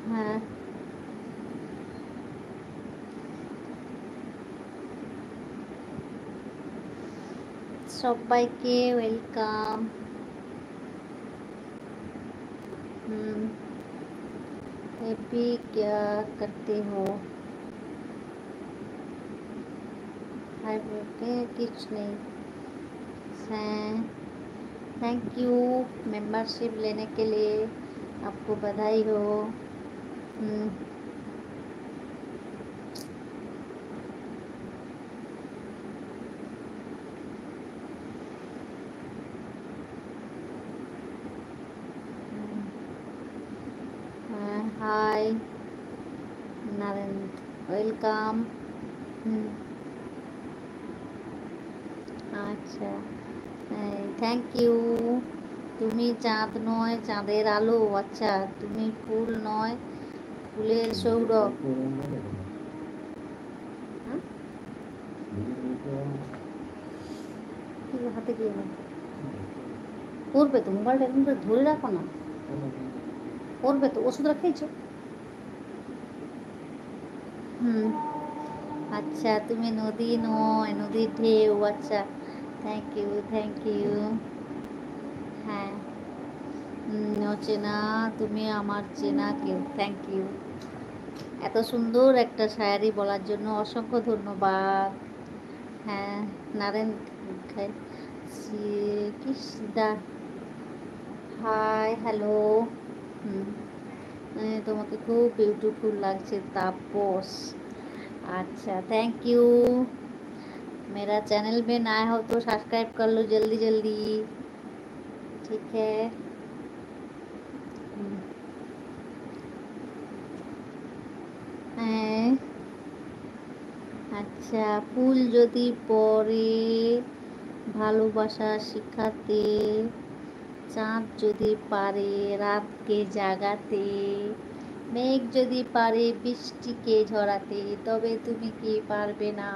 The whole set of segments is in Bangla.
হ্যাঁ, সবাইকে ওয়েলকাম। হুম। हैप्पी क्या करते हो? हाय बोलते कुछ नहीं हैं। थैंक यू मेंबरशिप लेने के लिए, आपको बधाई हो। हम्म, हाय नरेंद्र वेलकाम। আচ্ছা, থ্যাংক ইউ। তুমি চাঁদ নয়, চাঁদের আলো। আচ্ছা, তুমি ফুল নয়, ফুলের সৌরভ। হ্যাঁ? কি হাতে গিয়ে পড়বে তো, মোবাইলটা এরকম করে ধরে রাখো না, পড়বে তো। ওষুধটা খেয়েছো? হুম। আচ্ছা, তুমি নদী নয়, নদীর ঢেউ। আচ্ছা, থ্যাংক ইউ, থ্যাংক ইউ। হ্যাঁ। অচেনা, তুমি আমার চেনা কেউ। Thank you. এত সুন্দর একটা শায়ারি বলার জন্য অসংখ্য ধন্যবাদ। হ্যাঁ, নারেন কি দা। High, hello. হুম। তোমাকে খুব বিউটিফুল লাগছে, তাপস। अच्छा, थैंक यू। मेरा चैनल में नया हो तो सब्सक्राइब कर लो जल्दी जल्दी, ठीक है। হ্যাঁ। আচ্ছা, ফুল যদি পড়ে ভালোবাসা শিখাতে, চাঁদ যদি পারে রাতকে জাগাতে, মেঘ যদি পারে বৃষ্টিকে ঝরাতে, তবে তুমি কি পারবে না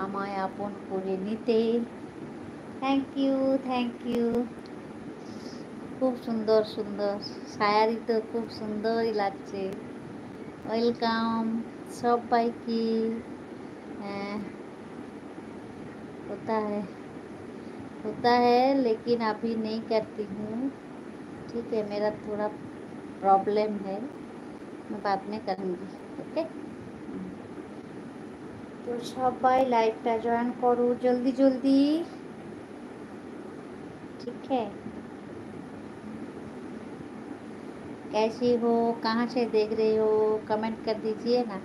আমায় আপন করে নিতে? Thank you, thank you. খুব সুন্দর সুন্দর শায়ারি তো, খুব সুন্দরই লাগছে। ওয়েলকাম সবাইকে। হ্যাঁ, होता है, होता है, लेकिन अभी नहीं करती हूँ। ठीक है, मेरा थोड़ा प्रॉब्लम है, मैं बाद में करूँगी। ओके। তো সবাই লাইভটা জয়েন করো জলদি জলদি, ठीक है। कैसी हो, कहाँ से देख रहे हो, कमेंट कर दीजिए ना।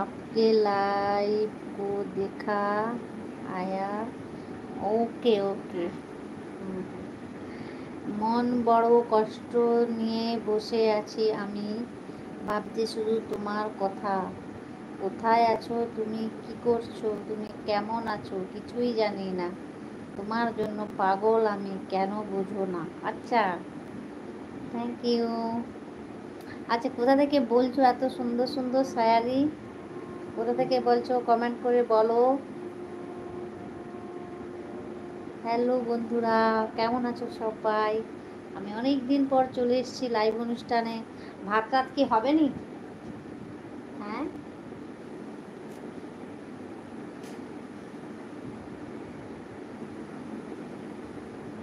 आपके लाइव को देखा, आया। Okay okay. মন বড় কষ্ট নিয়ে বসে আছি আমি, ভাবছি শুধু তোমার কথা। কোথায় আছো তুমি, কি করছো তুমি, কেমন আছো কিছুই জানি না। তোমার জন্য পাগল আমি, কেন বুঝো না। আচ্ছা, থ্যাংক ইউ। আচ্ছা, কোথা থেকে বলছো এত সুন্দর সুন্দর শায়ারি? কোথা থেকে বলছো কমেন্ট করে বলো। হ্যালো বন্ধুরা, কেমন আছো সবাই? আমি অনেক দিন পর চলে এসেছি লাইভ অনুষ্ঠানে। ভাত রাত কি হবে নি? হ্যাঁ।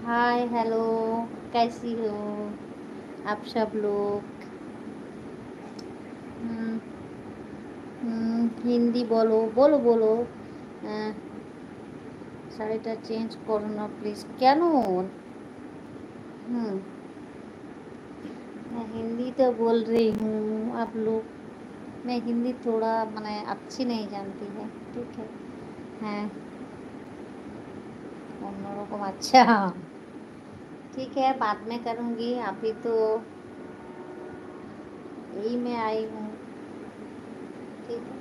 हाय हेलो, कैसी हो आप सब लोग? हम्म, हिंदी बोलो, बोलो बोलो। শাড়িটা চেঞ্জ করো না প্লিজ। কেন? हम्म, मैं हिंदी तो बोल रही हूँ, आप लोग। मैं हिंदी थोड़ा मैंने अच्छी नहीं जानती है, ठीक है। হ্যাঁ, অন্যরকম। अच्छा, ठीक है, बाद में करूँगी, अभी तो यही मैं आई हूँ, ठीक है।